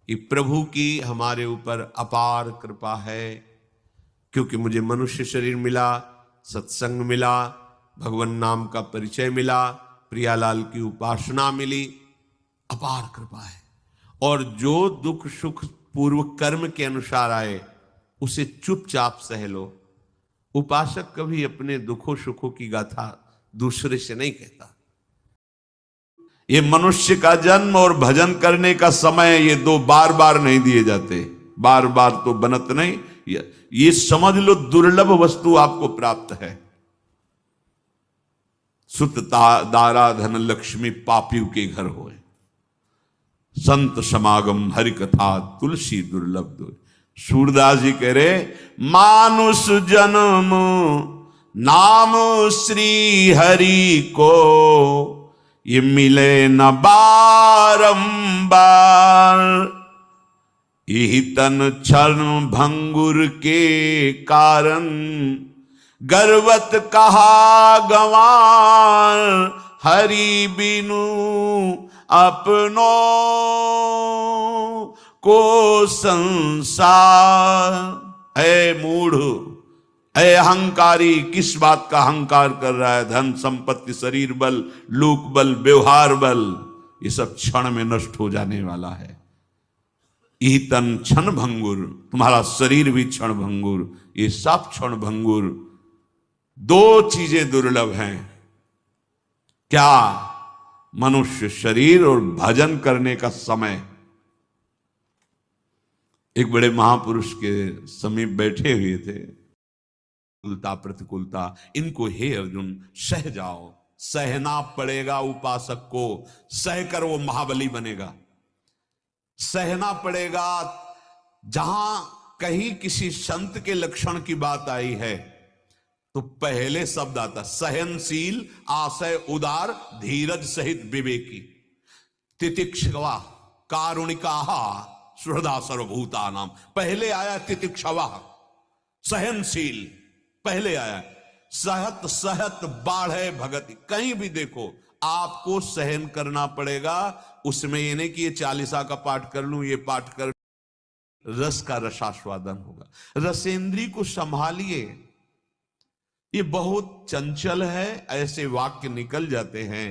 कि प्रभु की हमारे ऊपर अपार कृपा है, क्योंकि मुझे मनुष्य शरीर मिला, सत्संग मिला, भगवान नाम का परिचय मिला, प्रियालाल की उपासना मिली, अपार कृपा है। और जो दुख सुख पूर्व कर्म के अनुसार आए उसे चुपचाप सह लो। उपासक कभी अपने दुखों सुखों की गाथा दूसरे से नहीं कहता। ये मनुष्य का जन्म और भजन करने का समय, ये दो बार बार नहीं दिए जाते, बार बार तो बनत नहीं। ये समझ लो दुर्लभ वस्तु आपको प्राप्त है। सुत दारा धन लक्ष्मी पापियों के घर होए, संत समागम हरि कथा तुलसी दुर्लभ दो। सूरदास जी कह रहे मानुष जन्म नाम श्री हरि को, ये मिले न बारंबार। यही तन क्षण भंगुर के कारण, गर्वत कहा गवार। हरि बिनु अपनों को संसार। ऐ मूढ़, ऐ अहंकारी, किस बात का अहंकार कर रहा है? धन संपत्ति, शरीर बल, लोक बल, व्यवहार बल, ये सब क्षण में नष्ट हो जाने वाला है। यही तन क्षण भंगुर, तुम्हारा शरीर भी क्षण भंगुर, ये सब क्षण भंगुर। दो चीजें दुर्लभ हैं, क्या? मनुष्य शरीर और भजन करने का समय। एक बड़े महापुरुष के समीप बैठे हुए थे। कुलता प्रतिकूलता, इनको हे अर्जुन सह जाओ। सहना पड़ेगा उपासक को, सहकर वो महाबली बनेगा। सहना पड़ेगा। जहां कहीं किसी संत के लक्षण की बात आई है तो पहले शब्द आता सहनशील, आशय उदार, धीरज सहित विवेकी, तितिक्षवा, कारुणिका, सुहृदा सर्वभूता नाम। पहले आया तितिक्षवा, सहनशील पहले आया। सहत सहत बाढ़े भगति, कहीं भी देखो आपको सहन करना पड़ेगा। उसमें ये नहीं कि ये 40 का पाठ कर लूं, ये पाठ कर, रस का रसास्वादन होगा। रसेंद्री को संभालिए, ये बहुत चंचल है, ऐसे वाक्य निकल जाते हैं,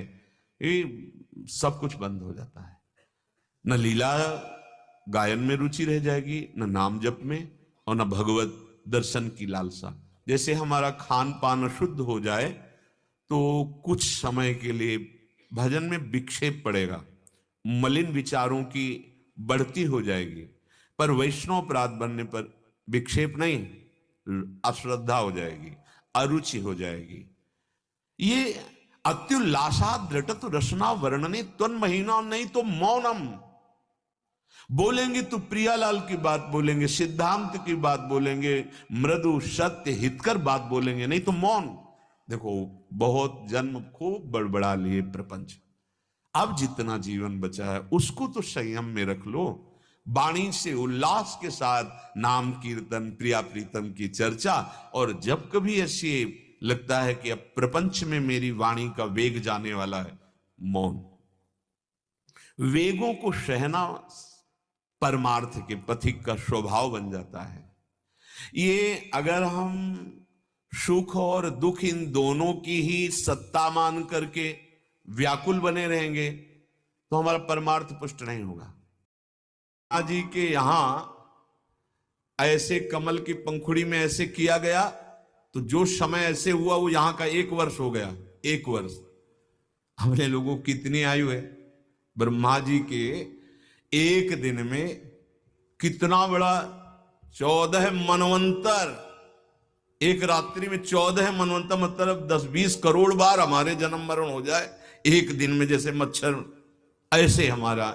ये सब कुछ बंद हो जाता है। न लीला गायन में रुचि रह जाएगी, न नाम जप में, और न भगवत दर्शन की लालसा। जैसे हमारा खान पान शुद्ध हो जाए तो कुछ समय के लिए भजन में विक्षेप पड़ेगा, मलिन विचारों की बढ़ती हो जाएगी, पर वैष्णव अपराध बनने पर विक्षेप नहीं, अश्रद्धा हो जाएगी, अरुचि हो जाएगी। ये अत्युल्लासा दृढ़ रसना वर्णने त्वन महीना, नहीं तो मौनम। बोलेंगे तो प्रियालाल की बात बोलेंगे, सिद्धांत की बात बोलेंगे, मृदु सत्य हितकर बात बोलेंगे, नहीं तो मौन। देखो बहुत जन्म खूब बड़बड़ा लिए प्रपंच, अब जितना जीवन बचा है उसको तो संयम में रख लो। वाणी से उल्लास के साथ नाम कीर्तन, प्रिया प्रीतम की चर्चा। और जब कभी ऐसी लगता है कि अब प्रपंच में मेरी वाणी का वेग जाने वाला है, मौन। वेगों को सहना परमार्थ के पथिक का स्वभाव बन जाता है। ये अगर हम सुख और दुख इन दोनों की ही सत्ता मान करके व्याकुल बने रहेंगे तो हमारा परमार्थ पुष्ट नहीं होगा। जी के यहां ऐसे कमल की पंखुड़ी में ऐसे किया गया तो जो समय ऐसे हुआ वो यहां का 1 वर्ष हो गया। 1 वर्ष हमने लोगों की कितनी आयु है? ब्रह्मा जी के एक दिन में कितना बड़ा 14 मनवंतर, एक रात्रि में 14 मनवंतर, मतलब 10-20 करोड़ बार हमारे जन्म मरण हो जाए एक दिन में, जैसे मच्छर ऐसे हमारा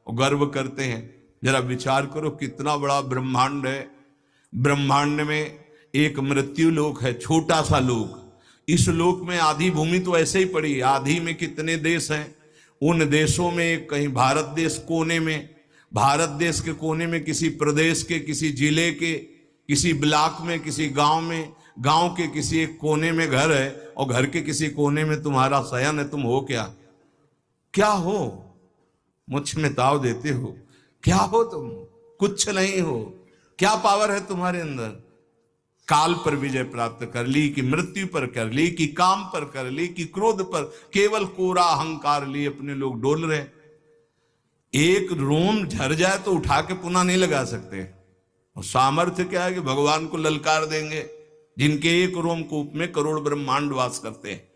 गर्व करते हैं। जरा विचार करो कितना बड़ा ब्रह्मांड है। ब्रह्मांड में एक मृत्यु लोक है, छोटा सा लोक। इस लोक में आधी भूमि तो ऐसे ही पड़ी, आधी में कितने देश हैं। उन देशों में कहीं भारत देश कोने में, भारत देश के कोने में किसी प्रदेश के, किसी जिले के, किसी ब्लॉक में, किसी गांव में, गांव के किसी एक कोने में घर है, और घर के किसी कोने में तुम्हारा शयन है। तुम हो क्या? क्या हो? मुझ में ताव देते हो? क्या हो तुम? कुछ नहीं हो। क्या पावर है तुम्हारे अंदर? काल पर विजय प्राप्त कर ली, कि मृत्यु पर कर ली, कि काम पर कर ली, कि क्रोध पर? केवल कोरा अहंकार लिए अपने लोग डोल रहे। एक रोम झर जाए तो उठा के पुनः नहीं लगा सकते। और सामर्थ्य क्या है कि भगवान को ललकार देंगे, जिनके एक रोम कूप में करोड़ ब्रह्मांड वास करते हैं।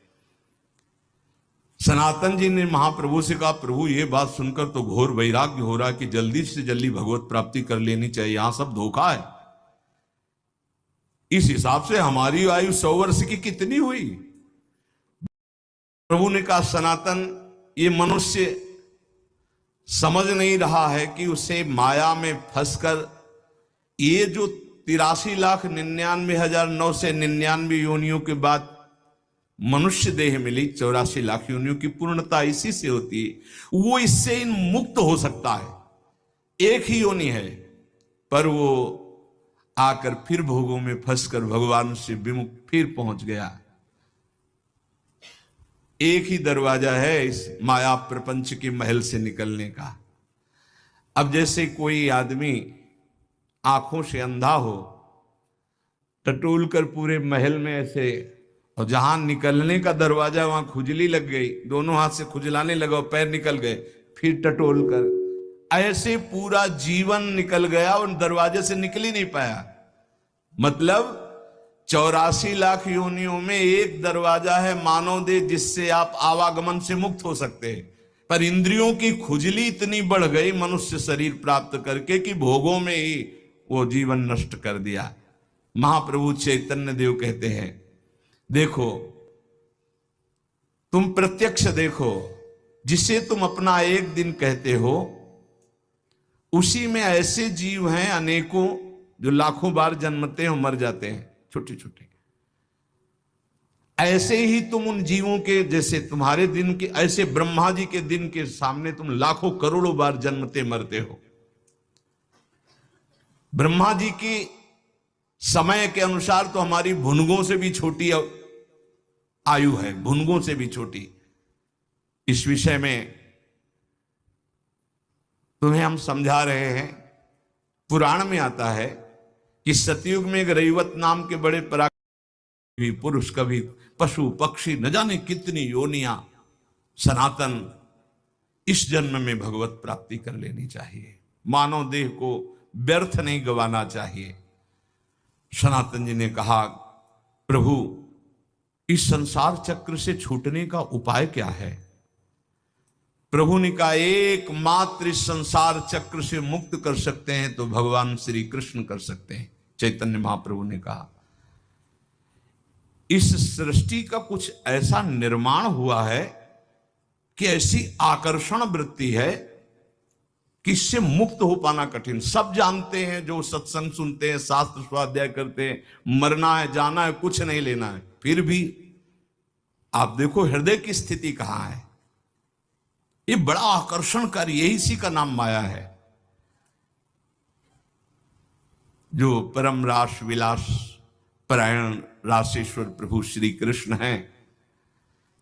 सनातन जी ने महाप्रभु से कहा, प्रभु ये बात सुनकर तो घोर वैराग्य हो रहा कि जल्दी से जल्दी भगवत प्राप्ति कर लेनी चाहिए, यहां सब धोखा है। इस हिसाब से हमारी आयु 100 वर्ष की कितनी हुई? प्रभु ने कहा, सनातन, ये मनुष्य समझ नहीं रहा है कि उसे माया में फंसकर ये जो 83,99,999 योनियों के बाद मनुष्य देह मिली, 84 लाख योनियों की पूर्णता इसी से होती है, वो इससे मुक्त हो सकता है। एक ही योनि है, पर वो आकर फिर भोगों में फंसकर भगवान से विमुख फिर पहुंच गया। एक ही दरवाजा है इस माया प्रपंच के महल से निकलने का। अब जैसे कोई आदमी आंखों से अंधा हो, टटोल कर पूरे महल में ऐसे, और जहां निकलने का दरवाजा वहां खुजली लग गई, दोनों हाथ से खुजलाने लगा, पैर निकल गए, फिर टटोल कर ऐसे पूरा जीवन निकल गया और दरवाजे से निकल ही नहीं पाया। मतलब 84 लाख योनियों में एक दरवाजा है मानव देह, जिससे आप आवागमन से मुक्त हो सकते हैं। पर इंद्रियों की खुजली इतनी बढ़ गई मनुष्य शरीर प्राप्त करके कि भोगों में ही वो जीवन नष्ट कर दिया। महाप्रभु चैतन्य देव कहते हैं, देखो, तुम प्रत्यक्ष देखो, जिसे तुम अपना एक दिन कहते हो, उसी में ऐसे जीव हैं अनेकों जो लाखों बार जन्मते हैं और मर जाते हैं, छोटे छोटे। ऐसे ही तुम उन जीवों के, जैसे तुम्हारे दिन के, ऐसे ब्रह्मा जी के दिन के सामने तुम लाखों करोड़ों बार जन्मते मरते हो। ब्रह्मा जी की समय के अनुसार तो हमारी भुनगों से भी छोटी आयु है, भुनगों से भी छोटी। इस विषय में तुम्हें हम समझा रहे हैं। पुराण में आता है कि सतयुग में एक रैवत नाम के बड़े पराक्रमी पुरुष, कभी पशु पक्षी, न जाने कितनी योनियां, सनातन इस जन्म में भगवत प्राप्ति कर लेनी चाहिए। मानव देह को व्यर्थ नहीं गंवाना चाहिए। सनातन जी ने कहा, प्रभु, इस संसार चक्र से छूटने का उपाय क्या है? प्रभु ने कहा, एकमात्र इस संसार चक्र से मुक्त कर सकते हैं तो भगवान श्री कृष्ण कर सकते हैं। चैतन्य महाप्रभु ने कहा, इस सृष्टि का कुछ ऐसा निर्माण हुआ है कि ऐसी आकर्षण वृत्ति है कि इससे मुक्त हो पाना कठिन। सब जानते हैं, जो सत्संग सुनते हैं, शास्त्र स्वाध्याय करते हैं, मरना है, जाना है, कुछ नहीं लेना है, फिर भी आप देखो हृदय की स्थिति कहां है। ये बड़ा आकर्षणकारी, यही इसी का नाम माया है। जो परम रास विलास परायण रासेश्वर प्रभु श्री कृष्ण हैं,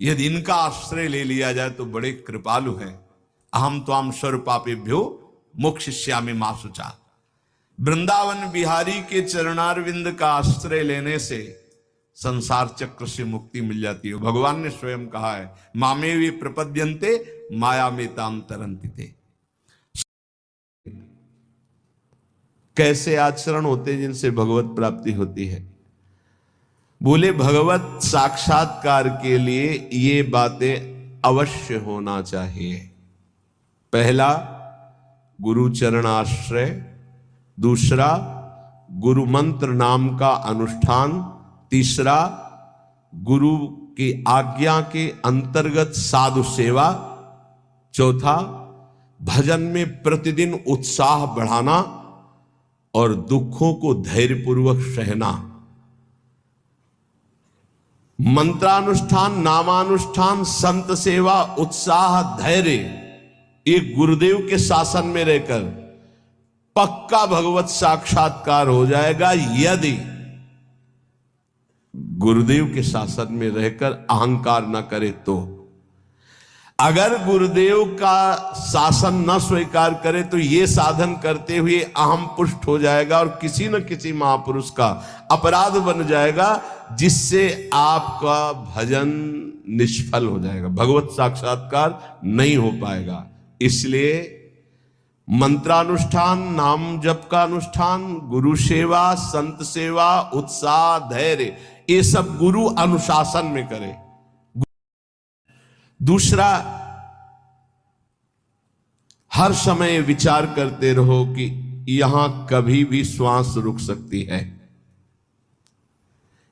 यदि इनका आश्रय ले लिया जाए तो बड़े कृपालु हैं। अहम त्वाम सर्व पापेभ्यो मोक्षयिष्यामि मा शुचा। वृंदावन बिहारी के चरणारविंद का आश्रय लेने से संसार चक्र से मुक्ति मिल जाती है। भगवान ने स्वयं कहा है, मामे वे प्रपद्यन्ते माया में ताम तरन्ति ते। कैसे आचरण होते जिनसे भगवत प्राप्ति होती है? बोले, भगवत साक्षात्कार के लिए ये बातें अवश्य होना चाहिए। पहला, गुरु चरण आश्रय। दूसरा, गुरु मंत्र नाम का अनुष्ठान। तीसरा, गुरु की आज्ञा के अंतर्गत साधु सेवा। चौथा, भजन में प्रतिदिन उत्साह बढ़ाना और दुखों को धैर्यपूर्वक सहना। मंत्रानुष्ठान, नामानुष्ठान, संत सेवा, उत्साह, धैर्य, एक गुरुदेव के शासन में रहकर पक्का भगवत साक्षात्कार हो जाएगा, यदि गुरुदेव के शासन में रहकर अहंकार न करे तो। अगर गुरुदेव का शासन न स्वीकार करे तो ये साधन करते हुए अहम पुष्ट हो जाएगा और किसी न किसी महापुरुष का अपराध बन जाएगा, जिससे आपका भजन निष्फल हो जाएगा, भगवत साक्षात्कार नहीं हो पाएगा। इसलिए मंत्रानुष्ठान, नाम जप का अनुष्ठान, गुरु सेवा, संत सेवा, उत्साह, धैर्य, ये सब गुरु अनुशासन में करें। दूसरा, हर समय विचार करते रहो कि यहां कभी भी श्वास रुक सकती है,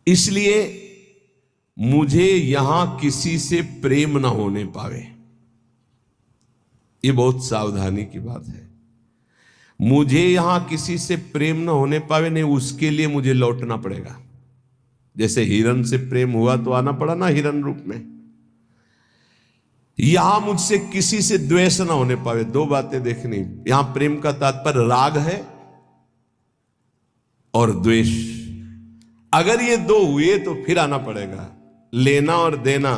इसलिए मुझे यहां किसी से प्रेम ना होने पावे। ये बहुत सावधानी की बात है। मुझे यहां किसी से प्रेम ना होने पावे, नहीं उसके लिए मुझे लौटना पड़ेगा। जैसे हिरण से प्रेम हुआ तो आना पड़ा ना हिरण रूप में। यहां मुझसे किसी से द्वेष ना होने पावे। दो बातें देखनी, यहां प्रेम का तात्पर्य राग है और द्वेष। अगर ये दो हुए तो फिर आना पड़ेगा। लेना और देना,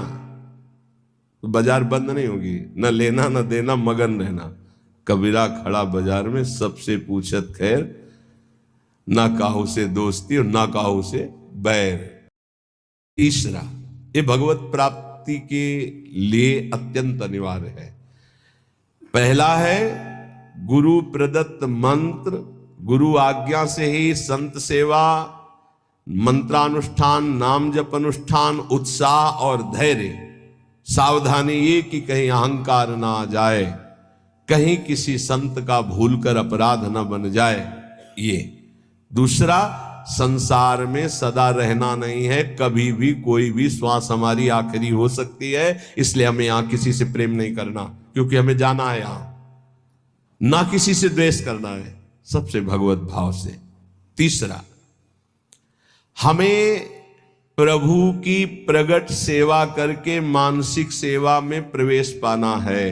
तो बाजार बंद नहीं होगी, न लेना न देना, मगन रहना। कबीरा खड़ा बाजार में, सबसे पूछत खैर, ना काहू से दोस्ती और ना काहू से बैर। तीसरा, ये भगवत प्राप्ति के लिए अत्यंत अनिवार्य है। पहला है गुरु प्रदत्त मंत्र, गुरु आज्ञा से ही संत सेवा, मंत्रानुष्ठान, नाम जप अनुष्ठान, उत्साह और धैर्य। सावधानी ये कि कहीं अहंकार ना आ जाए, कहीं किसी संत का भूलकर अपराध न बन जाए। ये दूसरा, संसार में सदा रहना नहीं है, कभी भी कोई भी श्वास हमारी आखिरी हो सकती है। इसलिए हमें यहां किसी से प्रेम नहीं करना, क्योंकि हमें जाना है यहां। ना किसी से द्वेष करना है, सबसे भगवत भाव से। तीसरा, हमें प्रभु की प्रगट सेवा करके मानसिक सेवा में प्रवेश पाना है।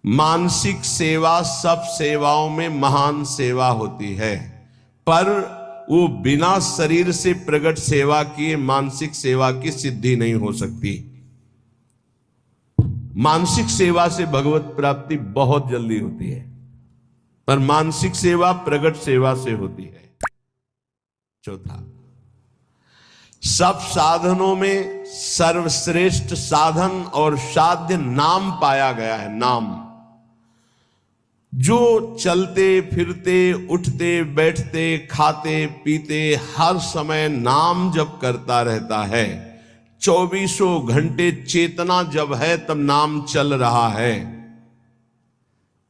मानसिक सेवा सब सेवाओं में महान सेवा होती है, पर वो बिना शरीर से प्रगट सेवा किए मानसिक सेवा की सिद्धि नहीं हो सकती। मानसिक सेवा से भगवत प्राप्ति बहुत जल्दी होती है, पर मानसिक सेवा प्रगट सेवा से होती है। चौथा, सब साधनों में सर्वश्रेष्ठ साधन और साध्य नाम पाया गया है। नाम, जो चलते फिरते, उठते बैठते, खाते पीते हर समय नाम जप करता रहता है, 24 घंटे चेतना जब है तब नाम चल रहा है।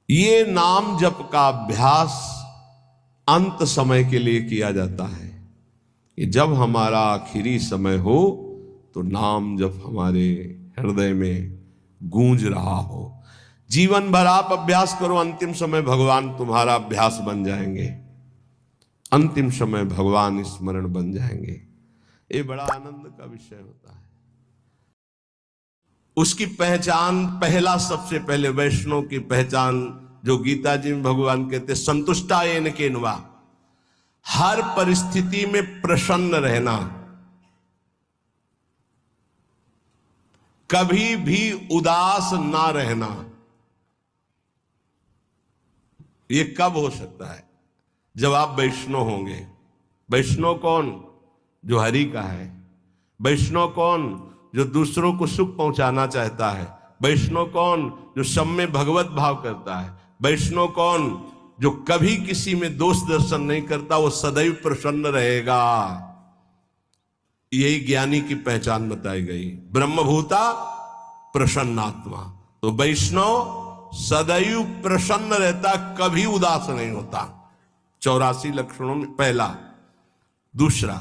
ये नाम जप का अभ्यास अंत समय के लिए किया जाता है कि जब हमारा आखिरी समय हो तो नाम जप हमारे हृदय में गूंज रहा हो। जीवन भर आप अभ्यास करो, अंतिम समय भगवान तुम्हारा अभ्यास बन जाएंगे, अंतिम समय भगवान स्मरण बन जाएंगे। ये बड़ा आनंद का विषय होता है। उसकी पहचान, पहला सबसे पहले वैष्णव की पहचान जो गीता जी में भगवान कहते, संतुष्टा येन केनवा, हर परिस्थिति में प्रसन्न रहना, कभी भी उदास ना रहना। ये कब हो सकता है? जब आप वैष्णव होंगे। वैष्णव कौन? जो हरि का है। वैष्णव कौन? जो दूसरों को सुख पहुंचाना चाहता है। वैष्णव कौन? जो सब में भगवत भाव करता है। वैष्णव कौन? जो कभी किसी में दोष दर्शन नहीं करता, वो सदैव प्रसन्न रहेगा। यही ज्ञानी की पहचान बताई गई, ब्रह्मभूता प्रसन्नात्मा। तो वैष्णव सदैव प्रसन्न रहता, कभी उदास नहीं होता। 84 लक्षणों में पहला। दूसरा,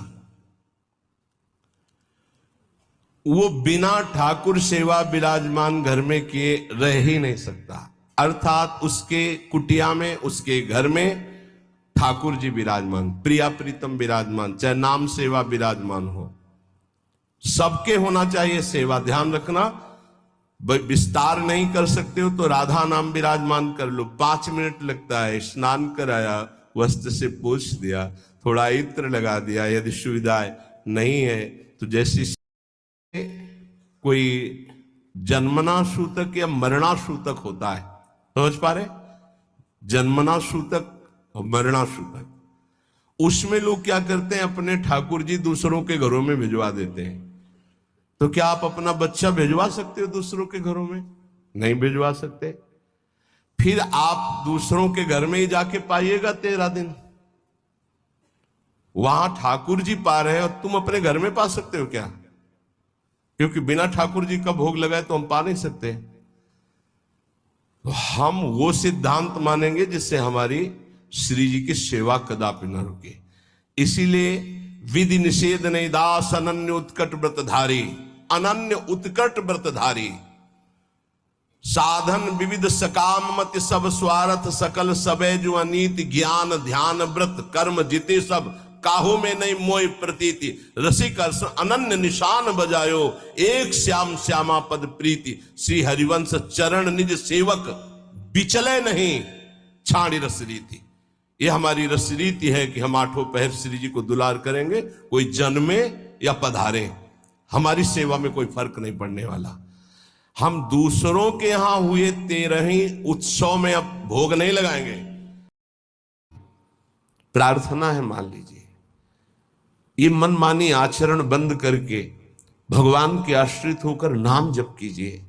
वो बिना ठाकुर सेवा विराजमान घर में किए रह ही नहीं सकता। अर्थात उसके कुटिया में, उसके घर में ठाकुर जी विराजमान, प्रिया प्रीतम विराजमान, चाहे नाम सेवा विराजमान हो। सबके होना चाहिए सेवा। ध्यान रखना, विस्तार नहीं कर सकते हो तो राधा नाम विराजमान कर लो। 5 मिनट लगता है। स्नान कराया, वस्त्र से पोंछ दिया, थोड़ा इत्र लगा दिया। यदि सुविधा नहीं है तो जैसी कोई जन्मना सूतक या मरणा सूतक होता है, समझ पा रहे? जन्मना सूतक और मरणा सूतक, उसमें लोग क्या करते हैं, अपने ठाकुर जी दूसरों के घरों में भिजवा देते हैं। तो क्या आप अपना बच्चा भिजवा सकते हो दूसरों के घरों में? नहीं भिजवा सकते। फिर आप दूसरों के घर में ही जाके पाइएगा 13 दिन। वहां ठाकुर जी पा रहे हैं और तुम अपने घर में पा सकते हो क्या? क्योंकि बिना ठाकुर जी का भोग लगाए तो हम पा नहीं सकते। तो हम वो सिद्धांत मानेंगे जिससे हमारी श्री जी की सेवा कदापि न रुके। इसीलिए विधि निषेध नहीं दास अनन्य उत्कट व्रतधारी, अनन्य उत्कट व्रतधारी, साधन विविध सकाम मत सब स्वार्थ सकल सबे जो अनीति ज्ञान ध्यान व्रत कर्म जिते सब काहू में नहीं मोय प्रतीति रसिक अनन्य निशान बजायो एक श्याम श्यामा पद प्रीति श्री हरिवंश चरण निज सेवक बिचले नहीं छाड़ी रस रीति। ये हमारी रस रीति है कि हम आठों पहर श्री जी को दुलार करेंगे, कोई जन्मे या पधारे, हमारी सेवा में कोई फर्क नहीं पड़ने वाला। हम दूसरों के यहां हुए 13 उत्सव में अब भोग नहीं लगाएंगे। प्रार्थना है, मान लीजिए ये मनमानी आचरण बंद करके भगवान के आश्रित होकर नाम जप कीजिए।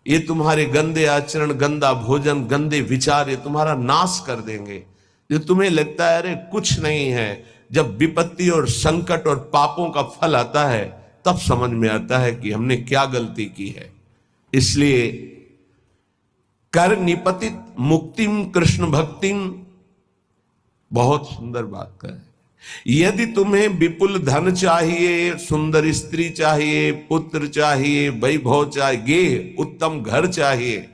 ये तुम्हारे गंदे आचरण, गंदा भोजन, गंदे विचार ये तुम्हारा नाश कर देंगे। जो तुम्हें लगता है अरे कुछ नहीं है, जब विपत्ति और संकट और पापों का फल आता है तब समझ में आता है कि हमने क्या गलती की है। इसलिए कर निपतित मुक्तिम कृष्ण भक्तिम, बहुत सुंदर बात है। यदि तुम्हें विपुल धन चाहिए, सुंदर स्त्री चाहिए, पुत्र चाहिए, वैभव चाहिए, उत्तम घर चाहिए,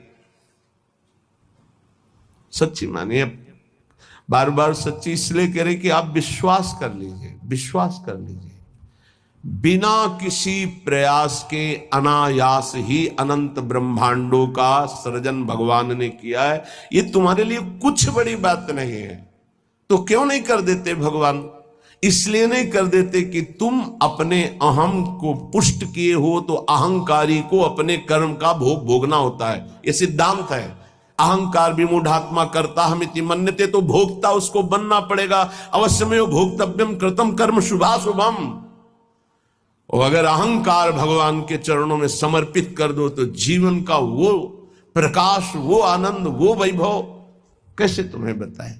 सच्ची मानिए, बार बार सच्ची इसलिए कह रहे कि आप विश्वास कर लीजिए, विश्वास कर लीजिए, बिना किसी प्रयास के अनायास ही अनंत ब्रह्मांडों का सृजन भगवान ने किया है। ये तुम्हारे लिए कुछ बड़ी बात नहीं है। तो क्यों नहीं कर देते भगवान? इसलिए नहीं कर देते कि तुम अपने अहम को पुष्ट किए हो, तो अहंकारी को अपने कर्म का भोग भोगना होता है। ये सिद्धांत है। अहंकार विमूढ़ात्मा करता हमिति मन्यते, तो भोगता उसको बनना पड़ेगा। अवश्यमेव भोक्तव्यम कृतम कर्म शुभाशुभम। और अगर अहंकार भगवान के चरणों में समर्पित कर दो तो जीवन का वो प्रकाश, वो आनंद, वो वैभव कैसे तुम्हें बताएं?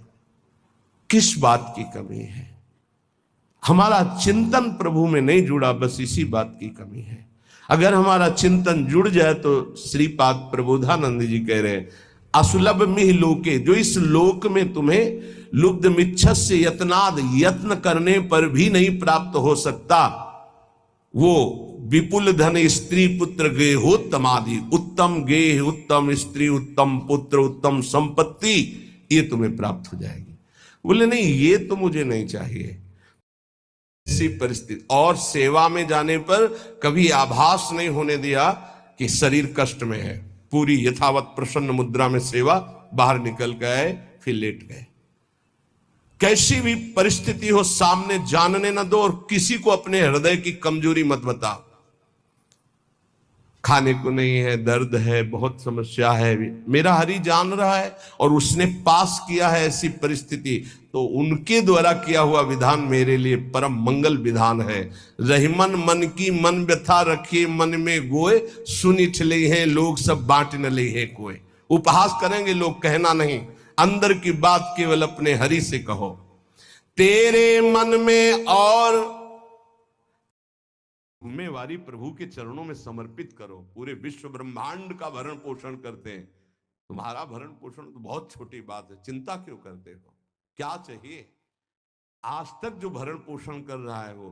किस बात की कमी है? हमारा चिंतन प्रभु में नहीं जुड़ा, बस इसी बात की कमी है। अगर हमारा चिंतन जुड़ जाए तो श्रीपाद प्रबोधानंद जी कह रहे हैं, असुलभ मिह लोके, जो इस लोक में तुम्हें लुब्ध मिच्छस्य यत्नाद, यत्न करने पर भी नहीं प्राप्त हो सकता, वो विपुल धन स्त्री पुत्र गेहोत्तम आदि, उत्तम गेह, उत्तम स्त्री, उत्तम पुत्र, उत्तम संपत्ति, ये तुम्हें प्राप्त हो जाएगी। बोले नहीं, ये तो मुझे नहीं चाहिए। ऐसी परिस्थिति और सेवा में जाने पर कभी आभास नहीं होने दिया कि शरीर कष्ट में है। पूरी यथावत प्रसन्न मुद्रा में सेवा, बाहर निकल गए, फिर लेट गए। कैसी भी परिस्थिति हो सामने जानने न दो, और किसी को अपने हृदय की कमजोरी मत बताओ। खाने को नहीं है, दर्द है, बहुत समस्या है, मेरा हरि जान रहा है और उसने पास किया है ऐसी परिस्थिति, तो उनके द्वारा किया हुआ विधान मेरे लिए परम मंगल विधान है। रहीमन मन की मन व्यथा रखिए मन में गोए, सुनिठ ले हैं लोग सब बांट न ले है कोई। उपहास करेंगे लोग, कहना नहीं, अंदर की बात केवल अपने हरि से कहो। तेरे मन में और जिम्मेवारी प्रभु के चरणों में समर्पित करो। पूरे विश्व ब्रह्मांड का भरण पोषण करते हैं, तुम्हारा भरण पोषण तो बहुत छोटी बात है, चिंता क्यों करते हो? क्या चाहिए? आज तक जो भरण पोषण कर रहा है वो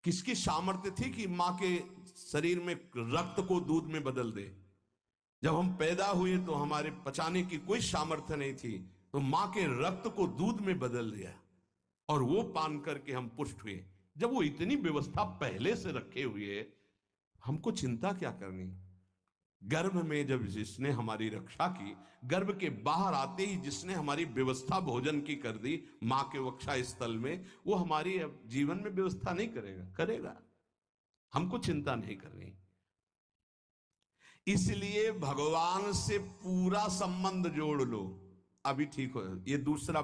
किसकी सामर्थ्य थी कि मां के शरीर में रक्त को दूध में बदल दे? जब हम पैदा हुए तो हमारे पचाने की कोई सामर्थ्य नहीं थी, तो मां के रक्त को दूध में बदल दिया और वो पान करके हम पुष्ट हुए। जब वो इतनी व्यवस्था पहले से रखे हुए, हमको चिंता क्या करनी? गर्भ में जब जिसने हमारी रक्षा की, गर्भ के बाहर आते ही जिसने हमारी व्यवस्था भोजन की कर दी मां के वक्षा स्थल में, वो हमारी जीवन में व्यवस्था नहीं करेगा? करेगा। हमको चिंता नहीं करनी। इसलिए भगवान से पूरा संबंध जोड़ लो, अभी ठीक हो। ये दूसरा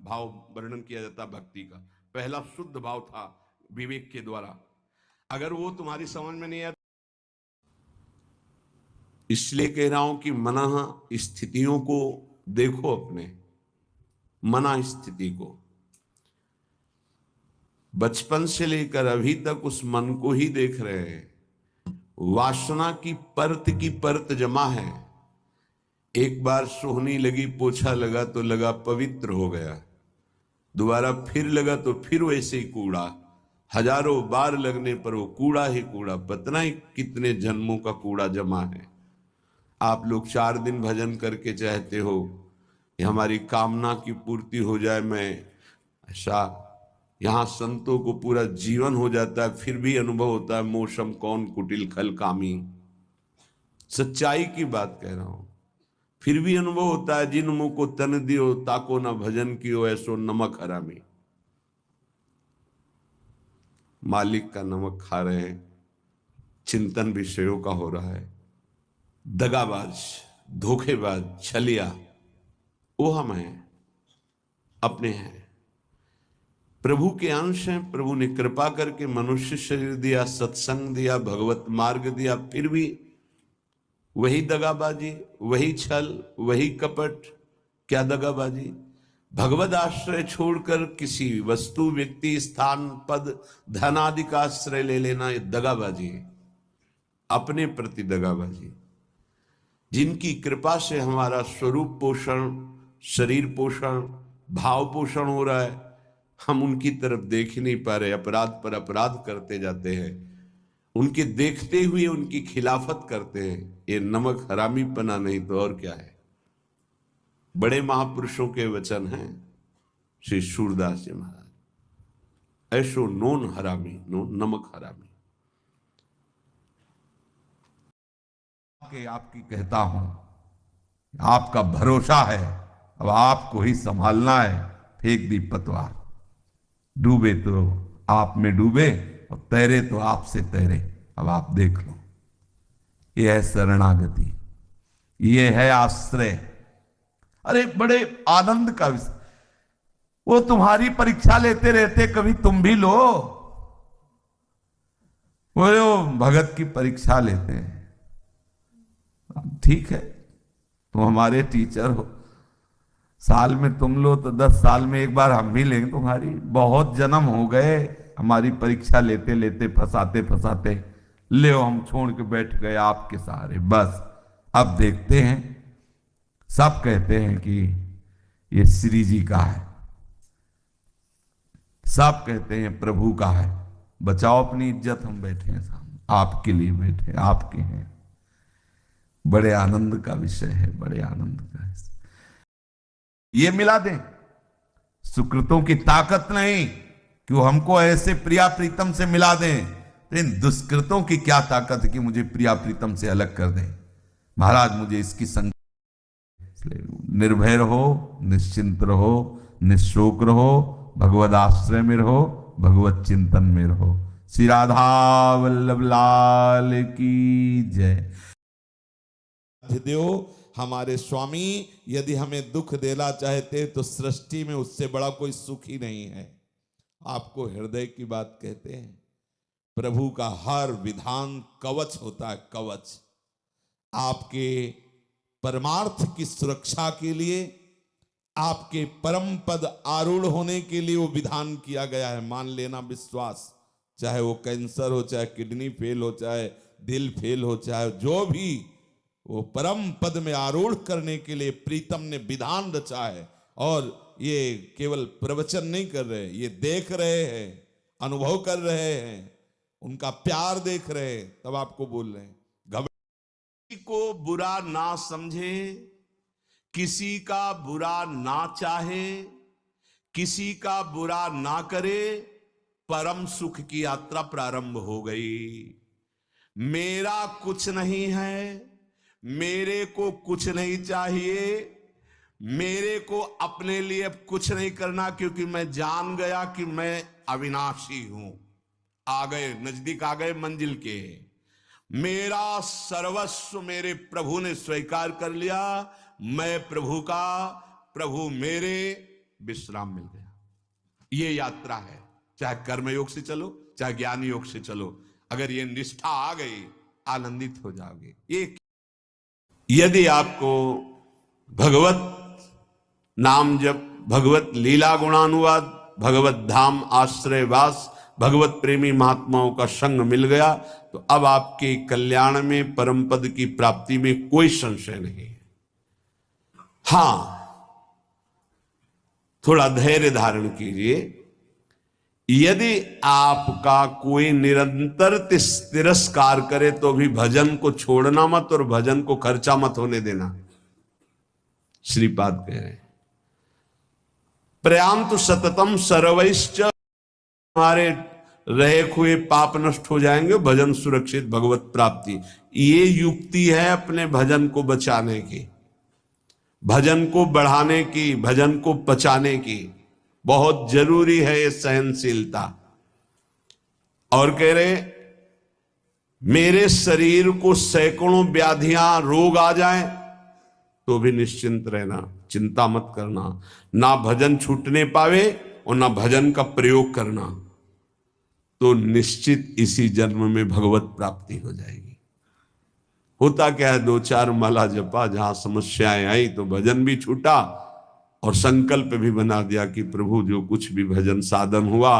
भाव वर्णन किया जाता है भक्ति का। पहला शुद्ध भाव था विवेक के द्वारा, अगर वो तुम्हारी समझ में नहीं आया, इसलिए कह रहा हूं कि मना स्थितियों को देखो, अपने मना स्थिति को बचपन से लेकर अभी तक उस मन को ही देख रहे हैं। वासना की परत जमा है। एक बार सोहनी लगी, पोछा लगा तो लगा पवित्र हो गया, दोबारा फिर लगा तो फिर वैसे ही कूड़ा, हजारों बार लगने पर वो कूड़ा ही कूड़ा, पता ही कितने जन्मों का कूड़ा जमा है। आप लोग 4 दिन भजन करके चाहते हो कि हमारी कामना की पूर्ति हो जाए, मैं ऐसा, यहां संतों को पूरा जीवन हो जाता है, फिर भी अनुभव होता है मौसम कौन कुटिल खल कामी। सच्चाई की बात कह रहा हूं, फिर भी अनुभव होता है जिन मुंह को तन दियो ताको ना भजन कियो ऐसो नमक हरामी। मालिक का नमक खा रहे हैं, चिंतन विषयों का हो रहा है, दगाबाज, धोखेबाज, छलिया वो हम हैं, अपने हैं, प्रभु के अंश हैं। प्रभु ने कृपा करके मनुष्य शरीर दिया, सत्संग दिया, भगवत मार्ग दिया, फिर भी वही दगाबाजी, वही छल, वही कपट। क्या दगाबाजी? भगवत आश्रय छोड़कर किसी वस्तु, व्यक्ति, स्थान, पद, धन आदि का आश्रय ले लेना, ये दगाबाजी है, अपने प्रति दगाबाजी। जिनकी कृपा से हमारा स्वरूप पोषण, शरीर पोषण, भाव पोषण हो रहा है, हम उनकी तरफ देख ही नहीं पा रहे, अपराध पर अपराध करते जाते हैं, उनके देखते हुए उनकी खिलाफत करते हैं। ये नमक हरामी पना नहीं तो और क्या है। बड़े महापुरुषों के वचन हैं, श्री सूरदास जी महाराज, ऐसो नोन हरामी, नोन नमक हरामी। आपकी कहता हूं, आपका भरोसा है, अब आपको ही संभालना है। फेंक दी पतवार, डूबे तो आप में डूबे और तैरे तो आपसे तैरे। अब आप देख लो, ये है शरणागति, ये है आश्रय। अरे बड़े आनंद का विषय, वो तुम्हारी परीक्षा लेते रहते, कभी तुम भी लो। वो भगत की परीक्षा लेते हैं, ठीक है, तुम हमारे टीचर हो, साल में तुम लो तो 10 साल में एक बार हम भी लेंगे तुम्हारी। बहुत जन्म हो गए हमारी परीक्षा लेते लेते, फंसाते फंसाते, ले हम छोड़ के बैठ गए आपके सहारे। बस अब देखते हैं, सब कहते हैं कि ये श्री जी का है, सब कहते हैं प्रभु का है, बचाओ अपनी इज्जत, हम बैठे हैं सामने, आपके लिए बैठे, आपके हैं। बड़े आनंद का विषय है, बड़े आनंद का विषय। ये मिला दें, सुकृतों की ताकत नहीं कि वो हमको ऐसे प्रिया प्रीतम से मिला दें, तो इन दुष्कृतों की क्या ताकत है कि मुझे प्रिया प्रीतम से अलग कर दें। महाराज मुझे इसकी संग, निर्भय रहो, निश्चिंत रहो, निशोक रहो, भगवद आश्रय में रहो, भगवत चिंतन में रहो। श्री राधा वल्लभ लाल की जय। देव हमारे स्वामी यदि हमें दुख देना चाहते तो सृष्टि में उससे बड़ा कोई सुख ही नहीं है। आपको हृदय की बात कहते हैं। प्रभु का हर विधान कवच होता है, कवच। आपके परमार्थ की सुरक्षा के लिए, आपके परम पद आरूढ़ होने के लिए वो विधान किया गया है। मान लेना विश्वास, चाहे वो कैंसर हो, चाहे किडनी फेल हो, चाहे दिल फेल हो, चाहे जो भी, वो परम पद में आरूढ़ करने के लिए प्रीतम ने विधान रचा है। और ये केवल प्रवचन नहीं कर रहे, ये देख रहे हैं, अनुभव कर रहे हैं, उनका प्यार देख रहे हैं, तब आपको बोल रहे हैं। किसी को बुरा ना समझे, किसी का बुरा ना चाहे, किसी का बुरा ना करे, परम सुख की यात्रा प्रारंभ हो गई। मेरा कुछ नहीं है, मेरे को कुछ नहीं चाहिए, मेरे को अपने लिए अब कुछ नहीं करना, क्योंकि मैं जान गया कि मैं अविनाशी हूं। आ गए, नजदीक आ गए मंजिल के। मेरा सर्वस्व मेरे प्रभु ने स्वीकार कर लिया, मैं प्रभु का, प्रभु मेरे, विश्राम मिल गया। ये यात्रा है, चाहे कर्मयोग से चलो चाहे ज्ञान योग से चलो, अगर ये निष्ठा आ गई आनंदित हो जाओगे। ये यदि आपको भगवत नाम जप, भगवत लीला गुणानुवाद, भगवत धाम आश्रयवास, भगवत प्रेमी महात्माओं का संग मिल गया तो अब आपके कल्याण में, परम पद की प्राप्ति में कोई संशय नहीं है। हां, थोड़ा धैर्य धारण कीजिए। यदि आपका कोई निरंतर तिरस्कार करे तो भी भजन को छोड़ना मत और भजन को खर्चा मत होने देना। श्रीपाद कह रहे हैं, प्रयांतु सततम सर्वैश्च, हमारे रहे हुए पाप नष्ट हो जाएंगे, भजन सुरक्षित, भगवत प्राप्ति। ये युक्ति है अपने भजन को बचाने की, भजन को बढ़ाने की, भजन को पचाने की। बहुत जरूरी है ये सहनशीलता। और कह रहे, मेरे शरीर को सैकड़ों व्याधियां, रोग आ जाएं तो भी निश्चिंत रहना, चिंता मत करना। ना भजन छूटने पावे और ना भजन का प्रयोग करना, तो निश्चित इसी जन्म में भगवत प्राप्ति हो जाएगी। होता क्या है, 2-4 माला जपा, जहां समस्याएं आई तो भजन भी छूटा और संकल्प भी बना दिया कि प्रभु जो कुछ भी भजन साधन हुआ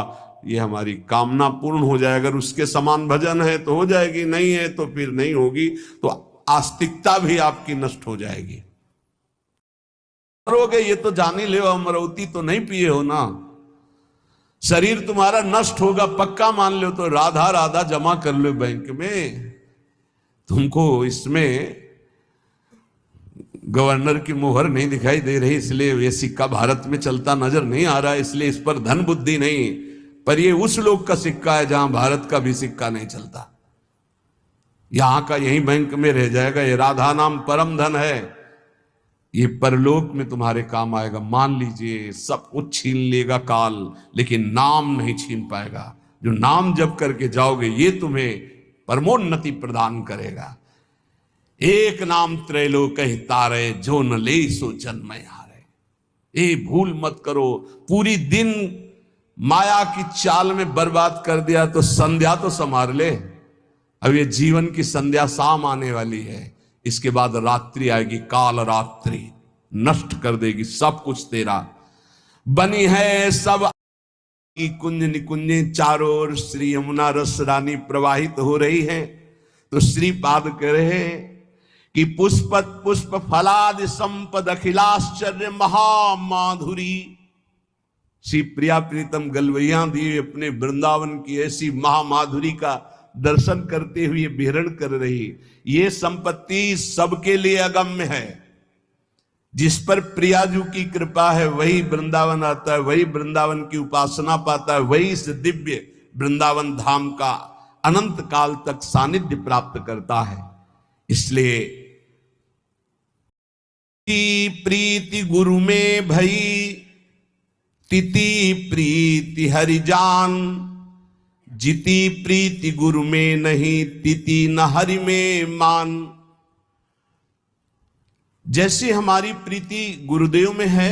ये हमारी कामना पूर्ण हो जाए। अगर उसके समान भजन है तो हो जाएगी, नहीं है तो फिर नहीं होगी। तो आस्तिकता भी आपकी नष्ट हो जाएगी। मरोगे ये तो जान ही ले, अमरौती तो नहीं पिए हो ना। शरीर तुम्हारा नष्ट होगा पक्का मान लो, तो राधा राधा जमा कर लो बैंक में। तुमको इसमें गवर्नर की मोहर नहीं दिखाई दे रही, इसलिए ये सिक्का भारत में चलता नजर नहीं आ रहा, इसलिए इस पर धन बुद्धि नहीं। पर ये उस लोग का सिक्का है जहां भारत का भी सिक्का नहीं चलता। यहां का यही बैंक में रह जाएगा। ये राधा नाम परम धन है, ये परलोक में तुम्हारे काम आएगा। मान लीजिए सब कुछ छीन लेगा काल, लेकिन नाम नहीं छीन पाएगा। जो नाम जप करके जाओगे ये तुम्हें परमोन्नति प्रदान करेगा। एक नाम त्रैलोक तारे, जो न ले सो जन्म हारे। ए भूल मत करो, पूरी दिन माया की चाल में बर्बाद कर दिया तो संध्या तो संभाल ले। अब ये जीवन की संध्या शाम आने वाली है, इसके बाद रात्रि आएगी, काल रात्रि नष्ट कर देगी सब कुछ तेरा। बनी है सब की कुंज निकुंजे, चारों ओर श्री यमुना रस रानी प्रवाहित हो रही है। तो श्रीपाद कह रहे कि पुष्पत पुष्प फलादि संपद अखिलाश्चर्य महामाधुरी। श्री प्रिया प्रीतम गलवैया दी अपने वृंदावन की ऐसी महामाधुरी का दर्शन करते हुए विहरण कर रही। ये संपत्ति सबके लिए अगम्य है। जिस पर प्रियाजू की कृपा है वही वृंदावन आता है, वही वृंदावन की उपासना पाता है, वही इस दिव्य वृंदावन धाम का अनंत काल तक सानिध्य प्राप्त करता है। इसलिए प्रीति गुरु में भई, तिति प्रीति हरिजान। जिति प्रीति गुरु में नहीं, तिति न हरि में मान। जैसी हमारी प्रीति गुरुदेव में है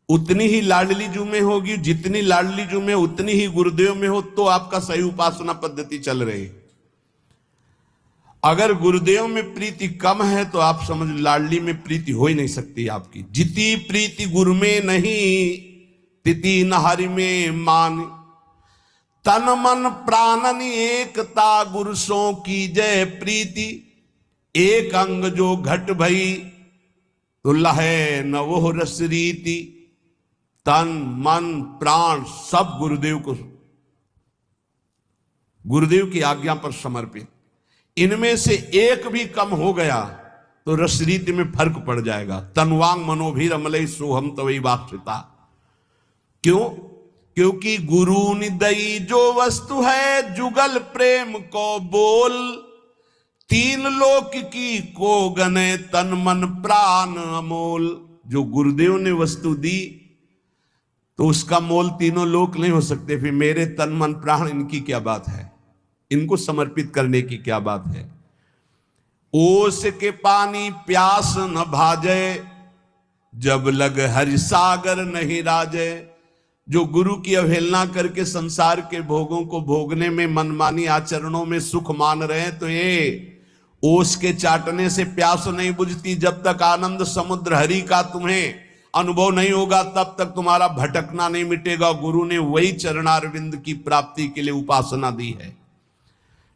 उतनी ही लाडली जू में होगी, जितनी लाडली जू में उतनी ही गुरुदेव में हो, तो आपका सही उपासना पद्धति चल रही। अगर गुरुदेव में प्रीति कम है तो आप समझ लाडली में प्रीति हो ही नहीं सकती आपकी। जिति प्रीति गुरु में नहीं, तिति न हरि में मान। तन मन प्राणन एकता, गुरु सो की जय प्रीति। एक अंग जो घट भई, तो लहे न वो रस रीति। तन मन प्राण सब गुरुदेव को, गुरुदेव की आज्ञा पर समर्पित। इनमें से एक भी कम हो गया तो रस रीति में फर्क पड़ जाएगा। तनवांग मनोभीर अमलई सोहम तवई वाक्षिता। क्यों? क्योंकि गुरु निदई जो वस्तु है, जुगल प्रेम को बोल। तीन लोक की को गने, तन मन प्राण अमोल। जो गुरुदेव ने वस्तु दी तो उसका मोल तीनों लोक नहीं हो सकते, फिर मेरे तन मन प्राण इनकी क्या बात है। इनको समर्पित करने की क्या बात है। ओस के पानी प्यास न भाजे, जब लग हरि सागर नहीं राजे। जो गुरु की अवहेलना करके संसार के भोगों को भोगने में, मनमानी आचरणों में सुख मान रहे हैं, तो ये ओस के चाटने से प्यास नहीं बुझती। जब तक आनंद समुद्र हरि का तुम्हें अनुभव नहीं होगा, तब तक तुम्हारा भटकना नहीं मिटेगा। गुरु ने वही चरणारविंद की प्राप्ति के लिए उपासना दी है।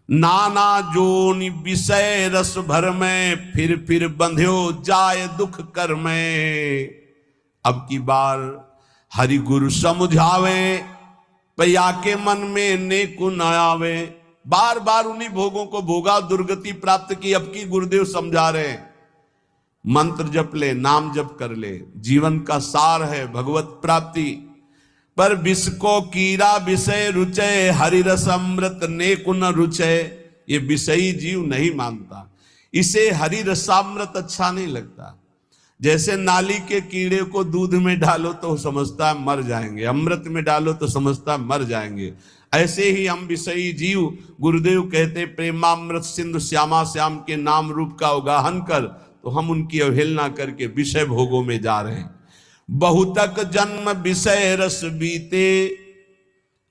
नाना जोनि विषय रस भर में, फिर बंध्यो जाए दुख कर में। अब की बार हरि गुरु समझावे, पैया के मन में नेकु न आवे। बार बार उन्हीं भोगों को भोगा, दुर्गति प्राप्त की। अब की गुरुदेव समझा रहे हैं, मंत्र जप ले, नाम जप कर ले, जीवन का सार है भगवत प्राप्ति। पर विष को कीड़ा विषय रुचे, हरि रस अमृत नेकु न रुचे। ये विषयी जीव नहीं मानता, इसे हरि रसामृत अच्छा नहीं लगता। जैसे नाली के कीड़े को दूध में डालो तो समझता है मर जाएंगे, अमृत में डालो तो समझता है मर जाएंगे। ऐसे ही हम विषयी जीव, गुरुदेव कहते प्रेमामृत सिंधु श्यामा श्याम के नाम रूप का अवगाहन कर, तो हम उनकी अवहेलना करके विषय भोगों में जा रहे हैं। बहुतक जन्म विषय रस बीते,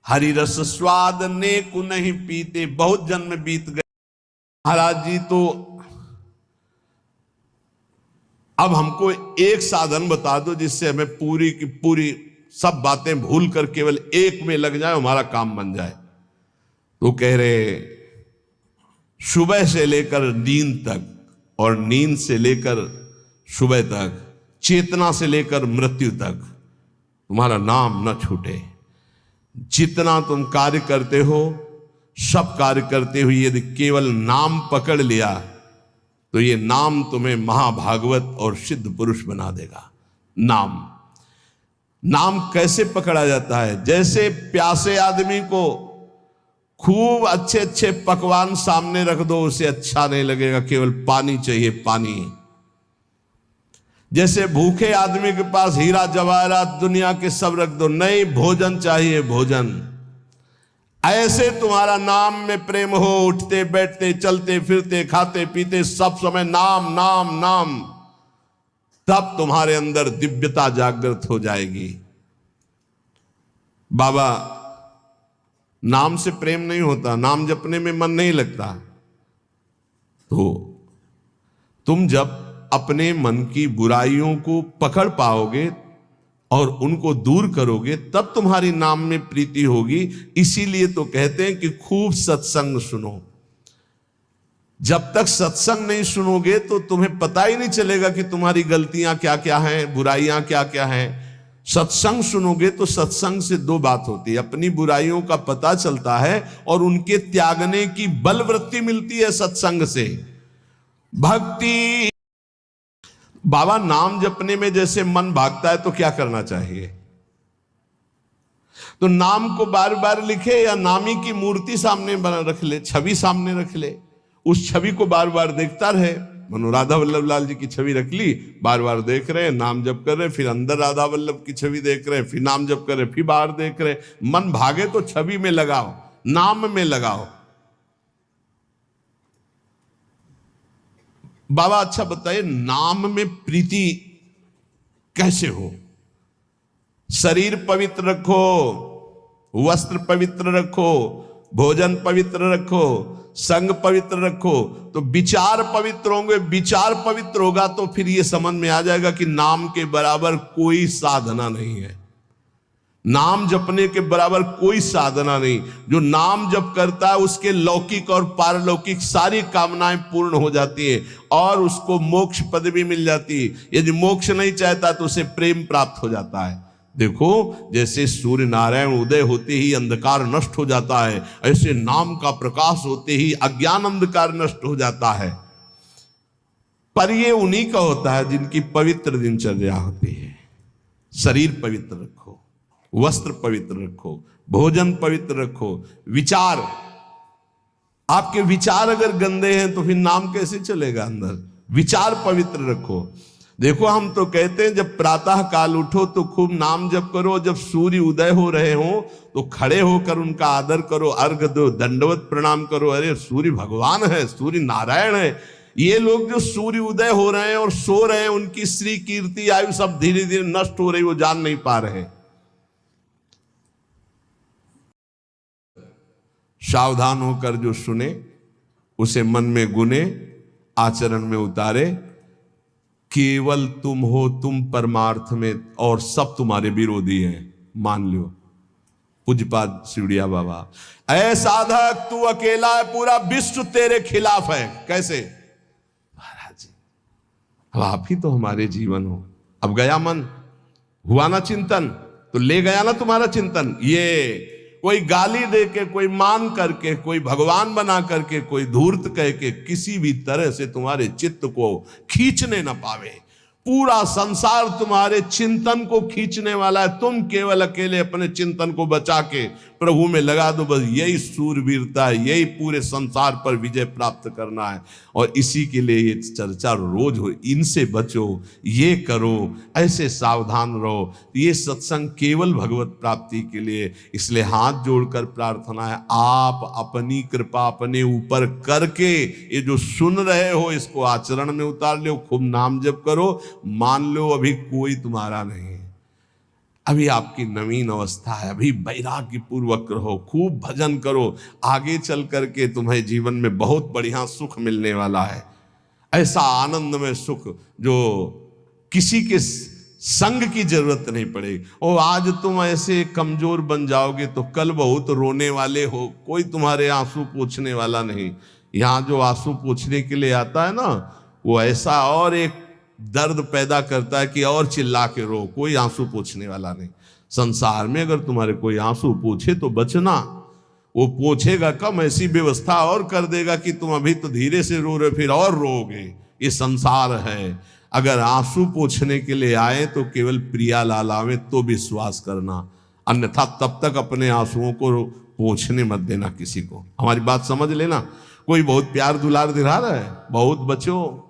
हरि रस स्वाद नेकु नहीं पीते। बहुत जन्म बीत गए महाराज जी, तो अब हमको एक साधन बता दो जिससे हमें पूरी की पूरी सब बातें भूल कर केवल एक में लग जाए, हमारा काम बन जाए। तो कह रहे सुबह से लेकर नींद तक, और नींद से लेकर सुबह तक, चेतना से लेकर मृत्यु तक तुम्हारा नाम न छूटे। जितना तुम कार्य करते हो, सब कार्य करते हुए यदि केवल नाम पकड़ लिया, तो ये नाम तुम्हें महाभागवत और सिद्ध पुरुष बना देगा। नाम कैसे पकड़ा जाता है? जैसे प्यासे आदमी को खूब अच्छे अच्छे पकवान सामने रख दो, उसे अच्छा नहीं लगेगा, केवल पानी चाहिए, पानी। जैसे भूखे आदमी के पास हीरा जवाहरात दुनिया के सब रख दो, नहीं, भोजन चाहिए, भोजन। ऐसे तुम्हारा नाम में प्रेम हो, उठते बैठते चलते फिरते खाते पीते सब समय नाम नाम नाम, तब तुम्हारे अंदर दिव्यता जागृत हो जाएगी। बाबा, नाम से प्रेम नहीं होता, नाम जपने में मन नहीं लगता, तो तुम जब अपने मन की बुराइयों को पकड़ पाओगे और उनको दूर करोगे, तब तुम्हारी नाम में प्रीति होगी। इसीलिए तो कहते हैं कि खूब सत्संग सुनो। जब तक सत्संग नहीं सुनोगे तो तुम्हें पता ही नहीं चलेगा कि तुम्हारी गलतियां क्या क्या हैं, बुराइयां क्या क्या हैं। सत्संग सुनोगे तो सत्संग से दो बात होती है, अपनी बुराइयों का पता चलता है और उनके त्यागने की बलवृत्ति मिलती है सत्संग से। भक्ति, बाबा नाम जपने में जैसे मन भागता है तो क्या करना चाहिए? तो नाम को बार बार लिखे या नामी की मूर्ति सामने बना रख ले, छवि सामने रख ले, उस छवि को बार बार देखता रहे। मनो राधा वल्लभ लाल जी की छवि रख ली, बार बार देख रहे हैं, नाम जप कर रहे, फिर अंदर राधा वल्लभ की छवि देख रहे हैं, फिर नाम जप कर रहे, फिर बाहर देख रहे। मन भागे तो छवि में लगाओ, नाम में लगाओ। बाबा अच्छा बताइए, नाम में प्रीति कैसे हो? शरीर पवित्र रखो, वस्त्र पवित्र रखो, भोजन पवित्र रखो, संग पवित्र रखो, तो विचार पवित्र होंगे। विचार पवित्र होगा तो फिर ये समझ में आ जाएगा कि नाम के बराबर कोई साधना नहीं है, नाम जपने के बराबर कोई साधना नहीं। जो नाम जप करता है उसके लौकिक और पारलौकिक सारी कामनाएं पूर्ण हो जाती है और उसको मोक्ष पदवी मिल जाती है। यदि मोक्ष नहीं चाहता तो उसे प्रेम प्राप्त हो जाता है। देखो, जैसे सूर्य नारायण उदय होते ही अंधकार नष्ट हो जाता है, ऐसे नाम का प्रकाश होते ही अज्ञान अंधकार नष्ट हो जाता है। पर ये उन्हीं का होता है जिनकी पवित्र दिनचर्या होती है। शरीर पवित्र रखो, वस्त्र पवित्र रखो, भोजन पवित्र रखो, विचार, आपके विचार अगर गंदे हैं तो फिर नाम कैसे चलेगा अंदर? विचार पवित्र रखो। देखो हम तो कहते हैं जब प्रातः काल उठो तो खूब नाम जप करो, जब सूर्य उदय हो रहे हो तो खड़े होकर उनका आदर करो, अर्घ दो, दंडवत प्रणाम करो। अरे सूर्य भगवान है, सूर्य नारायण है। ये लोग जो सूर्य उदय हो रहे हैं और सो रहे हैं, उनकी श्री कीर्ति आयु सब धीरे धीरे नष्ट हो रही, वो जान नहीं पा रहे। सावधान होकर जो सुने उसे मन में गुने, आचरण में उतारे। केवल तुम हो तुम परमार्थ में, और सब तुम्हारे विरोधी हैं, मान लो। पूज्यपाद शिवड़िया बाबा, ऐ साधक तू अकेला है, पूरा विश्व तेरे खिलाफ है। कैसे महाराज जी, अब आप ही तो हमारे जीवन हो। अब गया मन, हुआ ना चिंतन, तो ले गया ना तुम्हारा चिंतन। ये कोई गाली दे के, कोई मान करके, कोई भगवान बना करके, कोई धूर्त कह के किसी भी तरह से तुम्हारे चित्त को खींचने न पावे। पूरा संसार तुम्हारे चिंतन को खींचने वाला है, तुम केवल अकेले अपने चिंतन को बचा के प्रभु में लगा दो। बस यही सूरवीरता है, यही पूरे संसार पर विजय प्राप्त करना है। और इसी के लिए ये चर्चा रोज हो, इनसे बचो, ये करो, ऐसे सावधान रहो। ये सत्संग केवल भगवत प्राप्ति के लिए, इसलिए हाथ जोड़कर प्रार्थना है, आप अपनी कृपा अपने ऊपर करके ये जो सुन रहे हो इसको आचरण में उतार लो। खूब नाम जप करो, मान लो अभी कोई तुम्हारा नहीं है, अभी आपकी नवीन अवस्था है, अभी वैराग्य पूर्वक रहो, खूब भजन करो। आगे चल करके तुम्हें जीवन में बहुत बढ़िया सुख मिलने वाला है, ऐसा आनंद में सुख जो किसी के संग की जरूरत नहीं पड़ेगी। और आज तुम ऐसे कमजोर बन जाओगे तो कल बहुत रोने वाले हो, कोई तुम्हारे आंसू पोंछने वाला नहीं। यहाँ जो आंसू पोंछने के लिए आता है ना, वो ऐसा और एक दर्द पैदा करता है कि और चिल्ला के रो, कोई आंसू पोंछने वाला नहीं। संसार में अगर तुम्हारे कोई आंसू पोंछे तो बचना, वो पोंछेगा कम, ऐसी व्यवस्था और कर देगा कि तुम अभी तो धीरे से रो रहे फिर और रोगे। ये संसार है। अगर आंसू पोंछने के लिए आए तो केवल प्रियालाल आवे तो विश्वास करना, अन्यथा तब तक अपने आंसुओं को पोंछने मत देना किसी को। हमारी बात समझ लेना। कोई बहुत प्यार दुलार दिला रहा है, बहुत बचो,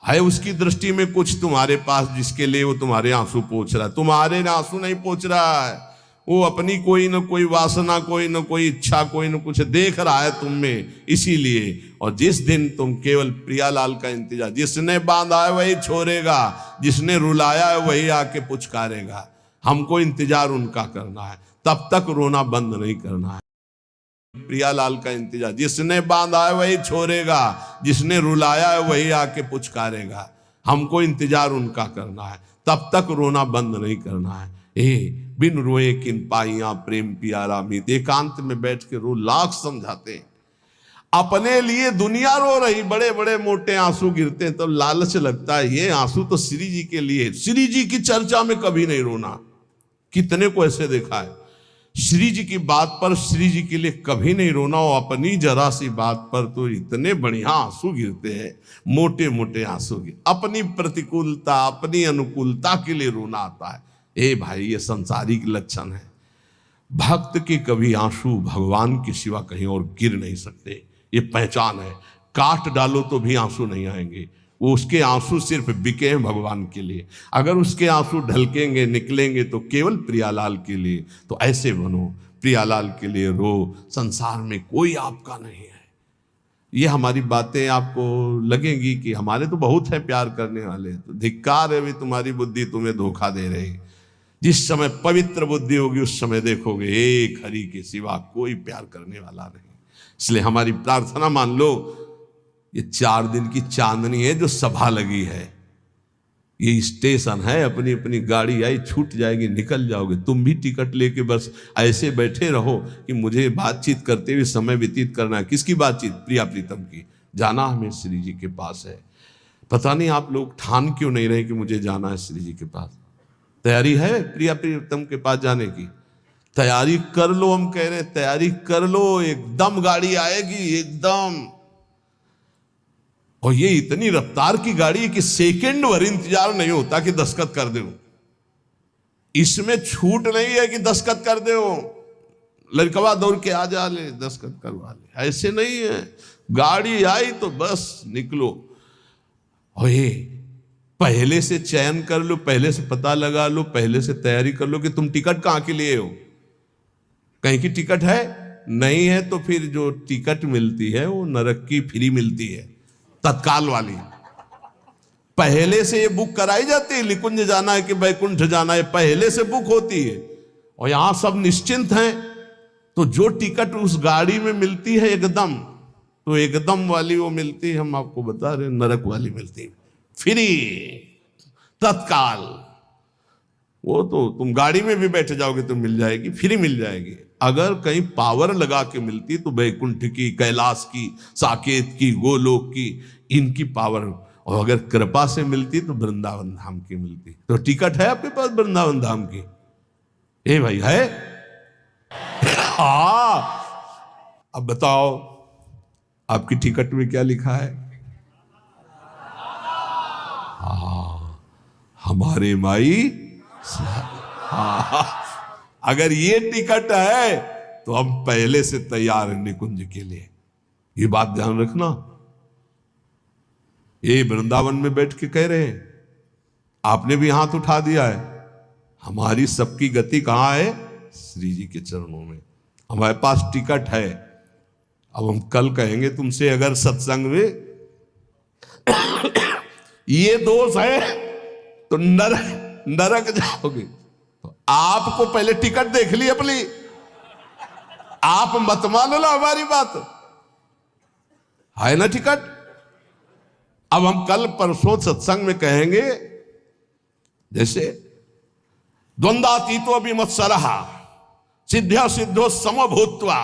है उसकी दृष्टि में कुछ तुम्हारे पास जिसके लिए वो तुम्हारे आंसू पोंछ रहा है। तुम्हारे आंसू नहीं पोंछ रहा है, वो अपनी कोई न कोई वासना, कोई न कोई इच्छा, कोई न कुछ देख रहा है तुम में, इसीलिए। और जिस दिन तुम केवल प्रियालाल का इंतजार, जिसने बांधा है वही छोड़ेगा, जिसने रुलाया है वही आके पुचकारेगा। हमको इंतजार उनका करना है, तब तक रोना बंद नहीं करना है। प्रियालाल का इंतजार, जिसने बांधा है वही छोड़ेगा, जिसने रुलाया है वही आके पुचकारेगा। हमको इंतजार उनका करना है, तब तक रोना बंद नहीं करना है। बिन रोए किन पाइया प्रेम प्यारा मीत, एकांत में बैठ के रो, लाख समझाते हैं। अपने लिए दुनिया रो रही, बड़े बड़े मोटे आंसू गिरते हैं, तब लालच लगता है ये आंसू तो श्री जी के लिए। श्री जी की चर्चा में कभी नहीं रोना। कितने को ऐसे देखा है, श्री जी की बात पर, श्री जी के लिए कभी नहीं रोना, और अपनी जरा सी बात पर तो इतने बढ़िया आंसू गिरते हैं, मोटे मोटे आंसू गिर। अपनी प्रतिकूलता, अपनी अनुकूलता के लिए रोना आता है। भाई, ये संसारिक लक्षण है। भक्त के कभी आंसू भगवान के सिवा कहीं और गिर नहीं सकते, ये पहचान है। काट डालो तो भी आंसू नहीं आएंगे, वो उसके आंसू सिर्फ बिके हैं भगवान के लिए। अगर उसके आंसू ढलकेंगे, निकलेंगे तो केवल प्रियालाल के लिए। तो ऐसे बनो, प्रियालाल के लिए रो, संसार में कोई आपका नहीं है। ये हमारी बातें आपको लगेंगी कि हमारे तो बहुत है प्यार करने वाले, तो धिक्कार है भी तुम्हारी बुद्धि तुम्हें धोखा दे रही। जिस समय पवित्र बुद्धि होगी उस समय देखोगे एक हरि के सिवा कोई प्यार करने वाला नहीं। इसलिए हमारी प्रार्थना मान लो, ये 4 दिन की चांदनी है जो सभा लगी है, ये स्टेशन है। अपनी अपनी गाड़ी आई, छूट जाएगी, निकल जाओगे। तुम भी टिकट लेके बस ऐसे बैठे रहो कि मुझे बातचीत करते हुए समय व्यतीत करना है। किसकी बातचीत? प्रिया प्रीतम की। जाना हमें श्री जी के पास है। पता नहीं आप लोग ठान क्यों नहीं रहे कि मुझे जाना है श्री जी के पास। तैयारी है प्रिया प्रीतम के पास जाने की? तैयारी कर लो। हम कह रहे तैयारी कर लो, एकदम गाड़ी आएगी, एकदम। और ये इतनी रफ्तार की गाड़ी है कि सेकंड भर इंतजार नहीं होता कि दस्तखत कर दो। इसमें छूट नहीं है कि दस्तखत कर दो, लड़कवा दौड़ के आ जा ले, दस्तखत करवा ले, ऐसे नहीं है। गाड़ी आई तो बस निकलो। और ये पहले से चयन कर लो, पहले से पता लगा लो, पहले से तैयारी कर लो कि तुम टिकट कहां के लिए हो। कहीं की टिकट है, नहीं है तो फिर जो टिकट मिलती है वो नरक की फ्री मिलती है, तत्काल वाली। पहले से ये बुक कराई जाती है, निकुंज जाना है कि बैकुंठ जाना है, पहले से बुक होती है। और यहां सब निश्चिंत हैं, तो जो टिकट उस गाड़ी में मिलती है एकदम, तो एकदम वाली वो मिलती है, हम आपको बता रहे, नरक वाली मिलती है, फ्री, तत्काल। वो तो तुम गाड़ी में भी बैठ जाओगे तो मिल जाएगी, फ्री मिल जाएगी। अगर कहीं पावर लगा के मिलती तो बैकुंठ की, कैलाश की, साकेत की, गोलोक की, इनकी पावर। और अगर कृपा से मिलती तो वृंदावन धाम की मिलती। तो टिकट है आपके पास वृंदावन धाम की? ए भाई है? हाँ, अब बताओ आपकी टिकट में क्या लिखा है? हाँ, हमारे माई। हाँ, अगर ये टिकट है तो हम पहले से तैयार हैं निकुंज के लिए। ये बात ध्यान रखना। ये वृंदावन में बैठ के कह रहे हैं, आपने भी हाथ उठा दिया है। हमारी सबकी गति कहां है? श्री जी के चरणों में। हमारे पास टिकट है। अब हम कल कहेंगे तुमसे, अगर सत्संग में ये दोष है तो नरक जाओगे। तो आपको पहले टिकट देख ली अपनी, आप मत मान लो हमारी बात, है ना टिकट। अब हम कल परसों सत्संग में कहेंगे, जैसे द्वंद्वातीतो विमत्सरः सिद्ध्या सिद्धो समभूत्वा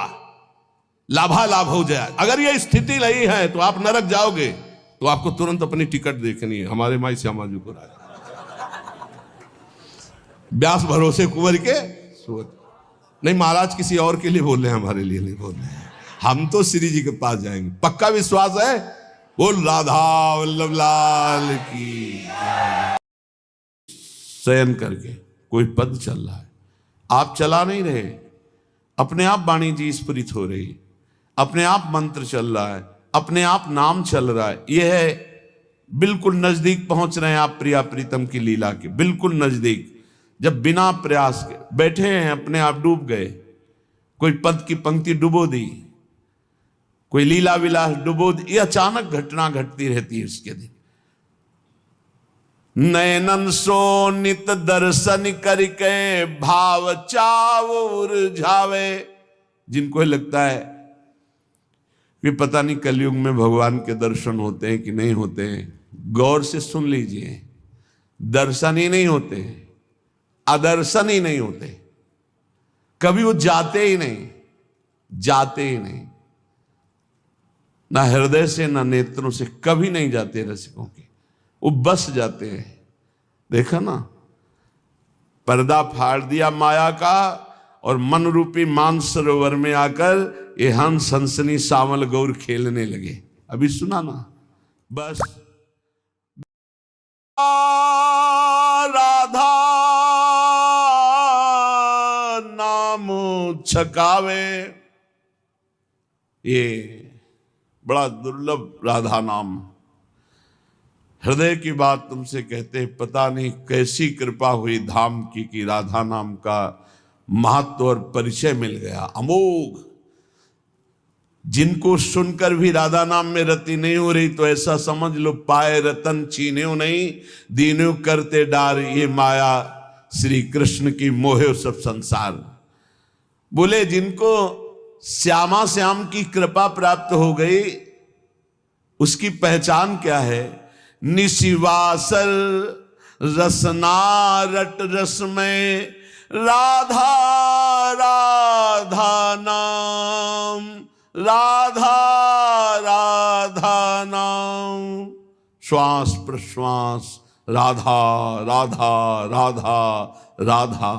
लाभालाभ हो जाए। अगर ये स्थिति नहीं है तो आप नरक जाओगे। तो आपको तुरंत अपनी टिकट देखनी है। हमारे माई श्यामा जी को राजा व्यास भरोसे कुंवर के सोच। नहीं, महाराज किसी और के लिए बोल रहे हैं, हमारे लिए नहीं बोल रहे हैं। हम तो श्री जी के पास जाएंगे, पक्का विश्वास है। बोल राधा वल्लभ लाल की। शयन करके कोई पद चल रहा है, आप चला नहीं रहे, अपने आप वाणी जी स्फुरित हो रही, अपने आप मंत्र चल रहा है, अपने आप नाम चल रहा है। यह है बिल्कुल नजदीक पहुंच रहे हैं आप प्रिया प्रीतम की लीला के, बिल्कुल नजदीक। जब बिना प्रयास के बैठे हैं, अपने आप डूब गए। कोई पद की पंक्ति डुबो दी, कोई लीला विलास डुबो दी। ये अचानक घटना घटती रहती है इसके दिन। नयनन सोनित दर्शन करके भाव चावुर झावे। जिनको लगता है कि पता नहीं कलयुग में भगवान के दर्शन होते हैं कि नहीं होते हैं, गौर से सुन लीजिए। दर्शन ही नहीं होते, अदर्शन ही नहीं होते। कभी वो जाते ही नहीं, जाते ही नहीं, ना हृदय से ना नेत्रों से कभी नहीं जाते रसिकों के, वो बस जाते हैं। देखा ना, पर्दा फाड़ दिया माया का और मन रूपी मानसरोवर में आकर ये हंस हंसनी सावल गौर खेलने लगे। अभी सुना ना, बस राधा नाम छकावे। ये बड़ा दुर्लभ राधा नाम। हृदय की बात तुमसे कहते हैं, पता नहीं कैसी कृपा हुई धाम की कि राधा नाम का महत्व और परिचय मिल गया, अमोघ। जिनको सुनकर भी राधा नाम में रति नहीं हो रही तो ऐसा समझ लो पाए रतन छीन्यो नहीं, दीन्यो करते डार ये माया श्री कृष्ण की मोहे सब संसार। बोले जिनको श्यामा श्याम की कृपा प्राप्त हो गई, उसकी पहचान क्या है? निशिवासर रसना रट रस में राधा राधा नाम, राधा राधा नाम। श्वास प्रश्वास राधा राधा राधा राधा।